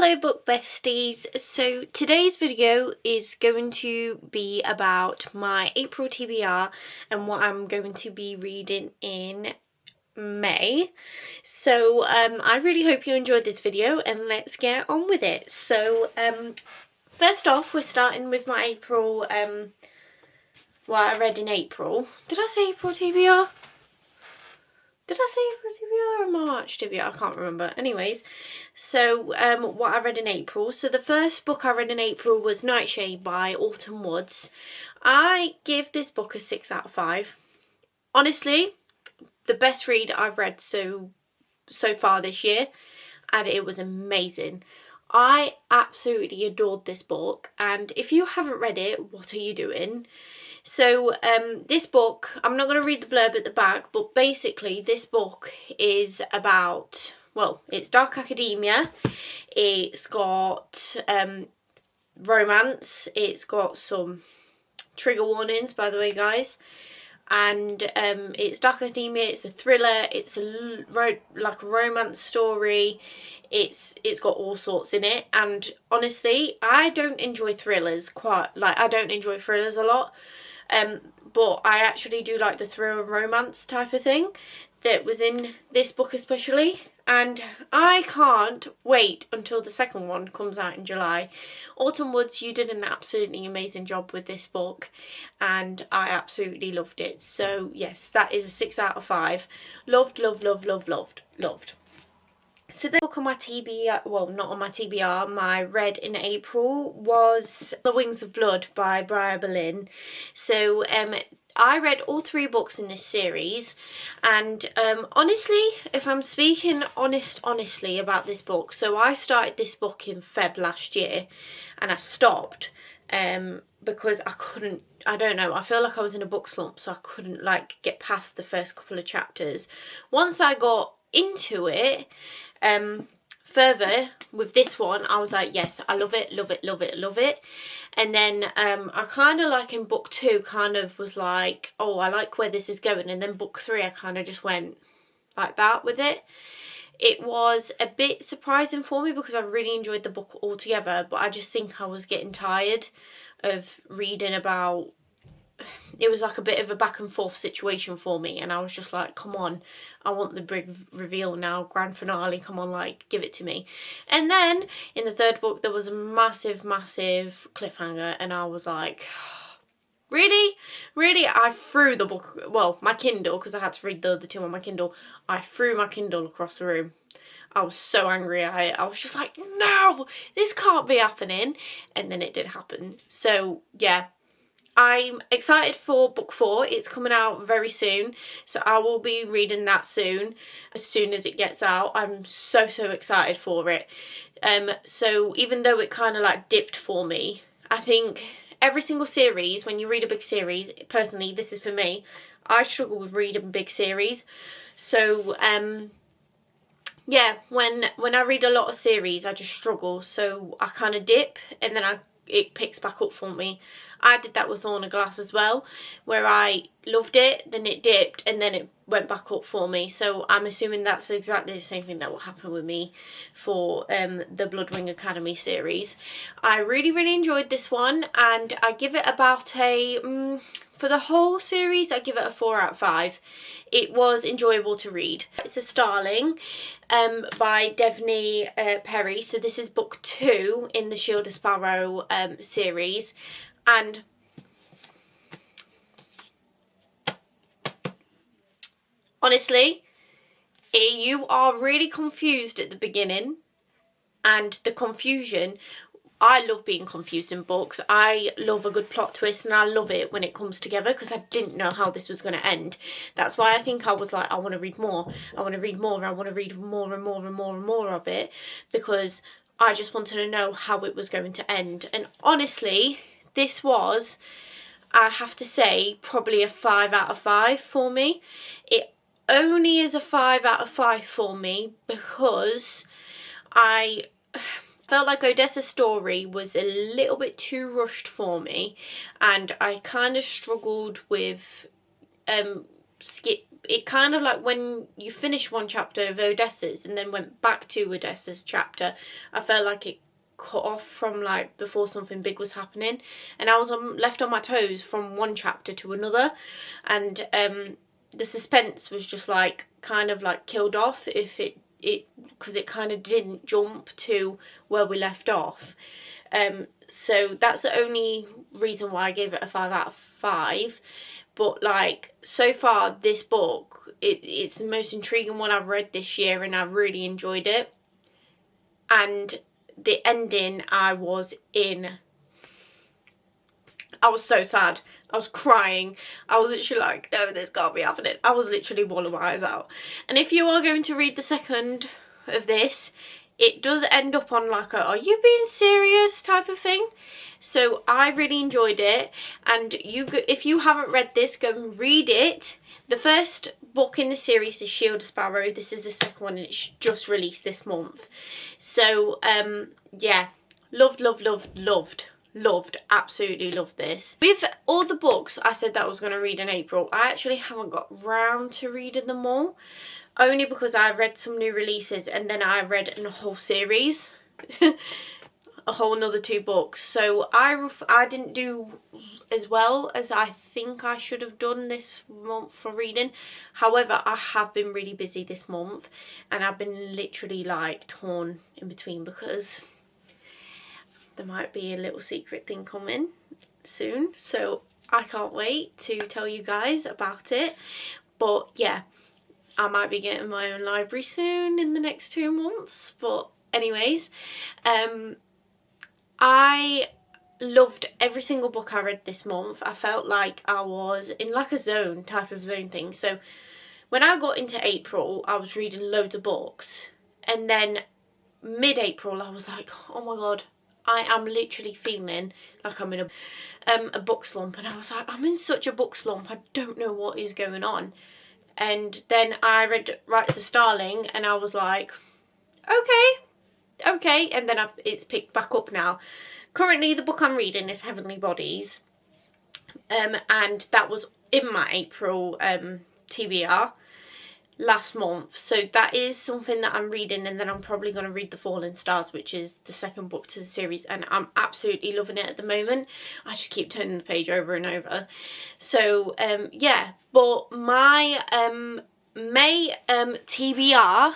Hello book besties. So today's video is going to be about my April TBR and what I'm going to be reading in May. So I really hope you enjoyed this video and let's get on with it. So first off, we're starting with my April, what I read in April. Did I say April TBR? Did I say April TBR or March TBR? I can't remember. Anyways, so what I read in April. So the first book I read in April was Nightshade by Autumn Woods. I give this book a 6 out of 5. Honestly, the best read I've read so far this year, and it was amazing. I absolutely adored this book, and if you haven't read it, what are you doing? So this book, I'm not going to read the blurb at the back, but basically this book is about, well, it's dark academia, it's got romance, it's got some trigger warnings, by the way, guys, and it's dark academia, it's a thriller, it's like a romance story, it's got all sorts in it. And honestly, I don't enjoy thrillers I don't enjoy thrillers a lot. But I actually do like the thriller romance type of thing that was in this book especially, and I can't wait until the second one comes out in July. Autumn Woods, you did an absolutely amazing job with this book and I absolutely loved it. So yes, that is a 6 out of 5. Loved, loved, loved, loved, loved, loved. So the book on my TBR, well, not on my TBR, my read in April was The Wings of Blood by Briar Berlin. So I read all 3 books in this series, and honestly, if I'm speaking honestly about this book, so I started this book in Feb last year and I stopped because I don't know, I feel like I was in a book slump, so I couldn't get past the first couple of chapters. Once I got into it further with this one, I was like, yes, I love it, love it, love it, love it. And then I kind of in book 2 kind of was like, oh, I like where this is going. And then book 3 I kind of just went like that with it. It was a bit surprising for me because I really enjoyed the book altogether, but I just think I was getting tired of reading about, it was like a bit of a back and forth situation for me, and I was just like, come on, I want the big reveal now, grand finale, come on, give it to me. And then in the third book there was a massive cliffhanger, and I was like, really? I threw the book, well, my Kindle, because I had to read the other 2 on my Kindle, I threw my Kindle across the room. I was so angry. I was just like, no, this can't be happening. And then it did happen. So yeah, I'm excited for book 4. It's coming out very soon, so I will be reading that soon as it gets out. I'm so excited for it. So even though it kind of dipped for me, I think every single series, when you read a big series, personally, this is for me, I struggle with reading big series. So yeah, when I read a lot of series, I just struggle, so I kind of dip and then it picks back up for me. I did that with Thorn and Glass as well, where I loved it, then it dipped, and then it went back up for me. So I'm assuming that's exactly the same thing that will happen with me for the Bloodwing Academy series. I really enjoyed this one, and I give it about a, for the whole series, I give it a 4 out of 5. It was enjoyable to read. It's a Starling by Devney Perry. So this is book 2 in the Shield of Sparrow series. And honestly, you are really confused at the beginning, and the confusion, I love being confused in books. I love a good plot twist, and I love it when it comes together because I didn't know how this was going to end. That's why I think I was like, I want to read more. I want to read more. I want to read more and more and more and more of it because I just wanted to know how it was going to end. And honestly, this was, I have to say, probably a 5 out of 5 for me. It only is a 5 out of 5 for me because I felt like Odessa's story was a little bit too rushed for me, and I kind of struggled with it kind of like when you finish one chapter of Odessa's and then went back to Odessa's chapter, I felt like it cut off from like before something big was happening, and I was left on my toes from one chapter to another, and the suspense was just like kind of like killed off if it because it kind of didn't jump to where we left off. So that's the only reason why I gave it a 5 out of 5. But like so far this book, it's the most intriguing one I've read this year, and I really enjoyed it. And the ending, I was so sad. I was crying. I was literally like, no, this can't be happening. I was literally bawling my eyes out. And if you are going to read the second of this, it does end up on like a "are you being serious" type of thing. So I really enjoyed it, and if you haven't read this, go and read it. The first book in the series is Shield of Sparrow. This is the second one, and it's just released this month. So yeah, loved, absolutely loved this. With all the books I said that I was going to read in April, I actually haven't got round to reading them all, only because I read some new releases and then I read a whole series. A whole another 2 books. So I didn't do as well as I think I should have done this month for reading. However, I have been really busy this month, and I've been literally like torn in between because there might be a little secret thing coming soon. So I can't wait to tell you guys about it. But yeah, I might be getting my own library soon in the next 2 months. But anyways, I loved every single book I read this month. I felt like I was in like a type of zone thing. So when I got into April, I was reading loads of books, and then mid-April I was like, oh my god, I am literally feeling like I'm in a book slump. And I was like, I'm in such a book slump, I don't know what is going on. And then I read Rights of Starling, and I was like, okay, and then it's picked back up now. Currently the book I'm reading is Heavenly Bodies, and that was in my April TBR last month. So that is something that I'm reading, and then I'm probably going to read The Fallen Stars, which is the second book to the series, and I'm absolutely loving it at the moment. I just keep turning the page over and over. So yeah, but my May TBR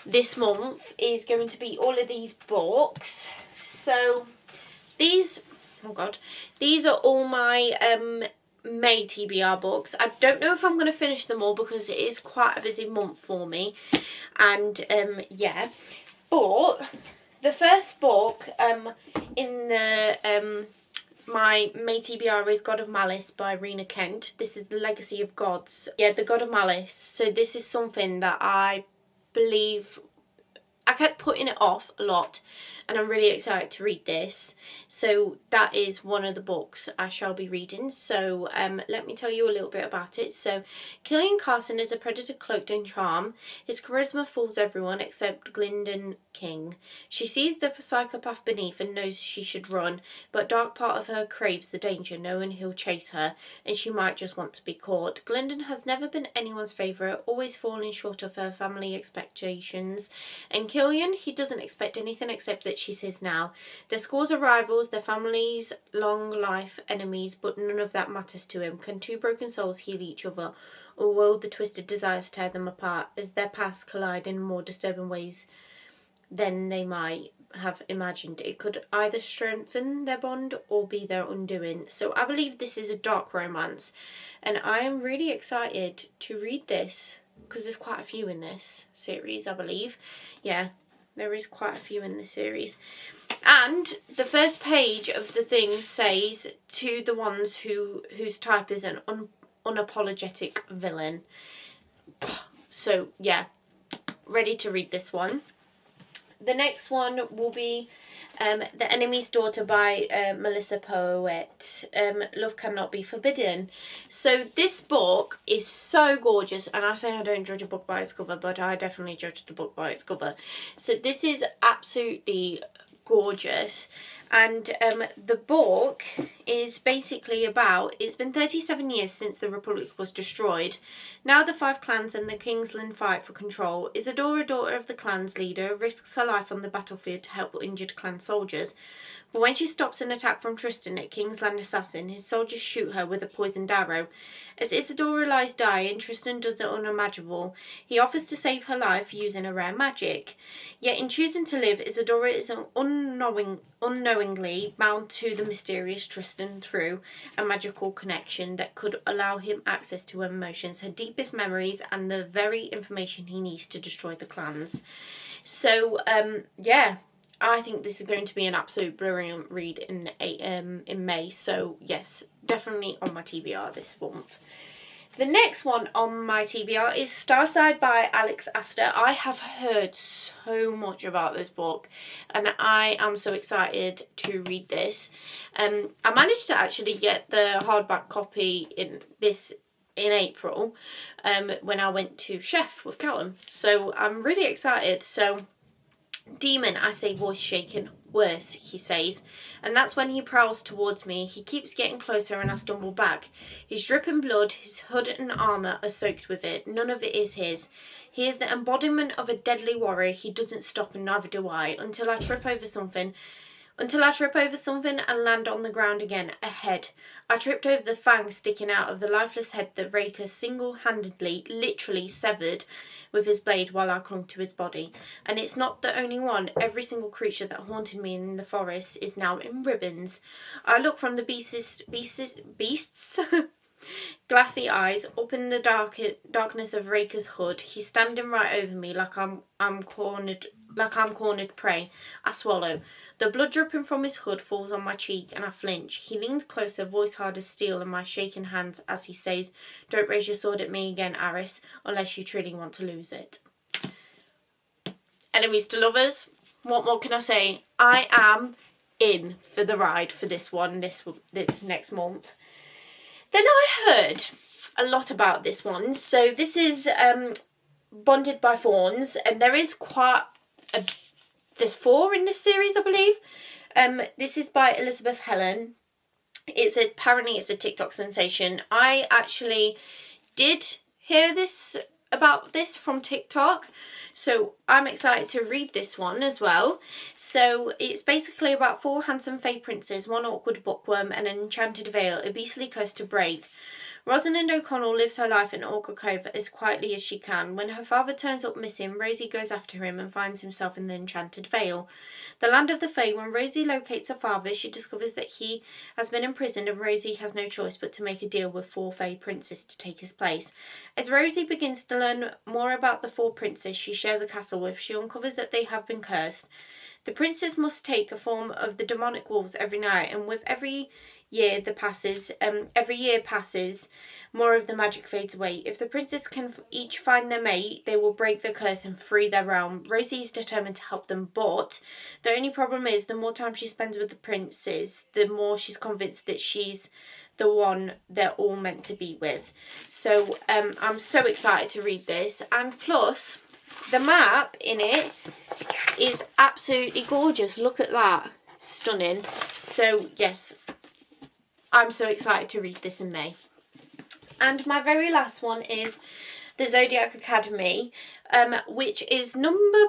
this month is going to be all of these books. So these, oh god, these are all my May TBR books. I don't know if I'm going to finish them all because it is quite a busy month for me, and yeah, but the first book in the my May TBR is God of Malice by Rena Kent. This is the Legacy of Gods. Yeah, the God of Malice. So this is something that I believe I kept putting it off a lot, and I'm really excited to read this. So that is one of the books I shall be reading. So let me tell you a little bit about it. So Killian Carson is a predator cloaked in charm. His charisma fools everyone except Glyndon King. She sees the psychopath beneath and knows she should run, but dark part of her craves the danger, knowing he'll chase her, and she might just want to be caught. Glyndon has never been anyone's favourite, always falling short of her family expectations, and Killian, he doesn't expect anything except that she's his now. Their schools are rivals, their families long life enemies, but none of that matters to him. Can 2 broken souls heal each other, or will the twisted desires tear them apart as their paths collide in more disturbing ways than they might have imagined? It could either strengthen their bond or be their undoing. So I believe this is a dark romance, and I am really excited to read this because there's quite a few in this series, I believe. Yeah, there is quite a few in this series. And the first page of the thing says, to the ones whose type is an unapologetic villain. So yeah, ready to read this one. The next one will be The Enemy's Daughter by Melissa Poet. Love Cannot Be Forbidden. So this book is so gorgeous, and I say I don't judge a book by its cover, but I definitely judge the book by its cover. So this is absolutely gorgeous, And the book is basically about, it's been 37 years since the Republic was destroyed. Now the 5 clans and the Kingsland fight for control. Isadora, daughter of the clan's leader, risks her life on the battlefield to help injured clan soldiers. But when she stops an attack from Tristan, a Kingsland assassin, his soldiers shoot her with a poisoned arrow. As Isadora lies dying, Tristan does the unimaginable. He offers to save her life using a rare magic. Yet in choosing to live, Isadora is unknowingly bound to the mysterious Tristan through a magical connection that could allow him access to her emotions, her deepest memories, and the very information he needs to destroy the clans. So, yeah. I think this is going to be an absolute brilliant read in May. So, yes, definitely on my TBR this month. The next one on my TBR is Starside by Alex Astor. I have heard so much about this book and I am so excited to read this. I managed to actually get the hardback copy in April when I went to Chef with Callum. So I'm really excited. So, Demon, I say, voice shaken. Worse, he says, and that's when he prowls towards me. He keeps getting closer and I stumble back. He's dripping blood, his hood and armour are soaked with it. None of it is his. He is the embodiment of a deadly warrior. He doesn't stop and neither do I, until I trip over something and land on the ground again, a head. I tripped over the fangs sticking out of the lifeless head that Raker single-handedly, literally severed with his blade while I clung to his body. And it's not the only one. Every single creature that haunted me in the forest is now in ribbons. I look from the beasts' glassy eyes up in the darkness of Raker's hood. He's standing right over me like I'm cornered prey. I swallow. The blood dripping from his hood falls on my cheek and I flinch. He leans closer, voice hard as steel in my shaking hands as he says, "Don't raise your sword at me again, Aris, unless you truly want to lose it." Enemies to lovers, what more can I say? I am in for the ride for this one this next month. Then I heard a lot about this one. So this is Bonded by Thorns, and there is there's 4 in this series, I believe. This is by Elizabeth Helen. Apparently it's a TikTok sensation. I actually did hear about this from TikTok, so I'm excited to read this one as well. So it's basically about 4 handsome fae princes, 1 awkward bookworm and an enchanted veil, a beastly curse to break. Rosalind O'Connell lives her life in Orca Cove as quietly as she can. When her father turns up missing, Rosie goes after him and finds himself in the Enchanted Vale, the land of the Fae. When Rosie locates her father, she discovers that he has been imprisoned and Rosie has no choice but to make a deal with 4 Fae princes to take his place. As Rosie begins to learn more about the 4 princes she shares a castle with, she uncovers that they have been cursed. The princes must take a form of the demonic wolves every night, and with every year passes, more of the magic fades away. If the princes can each find their mate, they will break the curse and free their realm. Rosie is determined to help them, but the only problem is the more time she spends with the princes, the more she's convinced that she's the one they're all meant to be with. So I'm so excited to read this, and plus the map in it is absolutely gorgeous. Look at that. Stunning. So yes, I'm so excited to read this in May. And my very last one is The Zodiac Academy, which is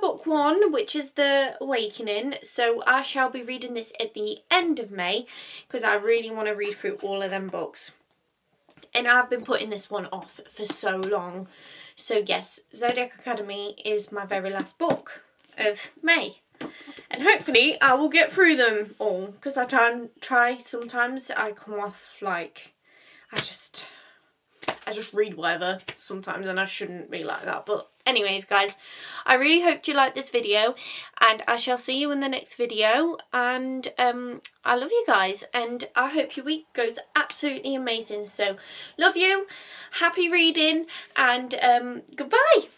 book 1, which is The Awakening. So I shall be reading this at the end of May because I really want to read through all of them books. And I've been putting this one off for so long. So yes, Zodiac Academy is my very last book of May. And hopefully I will get through them all, because I try sometimes I come off like I just read whatever sometimes, and I shouldn't be like that. But anyways, guys, I really hope you liked this video, and I shall see you in the next video. And I love you guys, and I hope your week goes absolutely amazing. So love you, happy reading, and goodbye.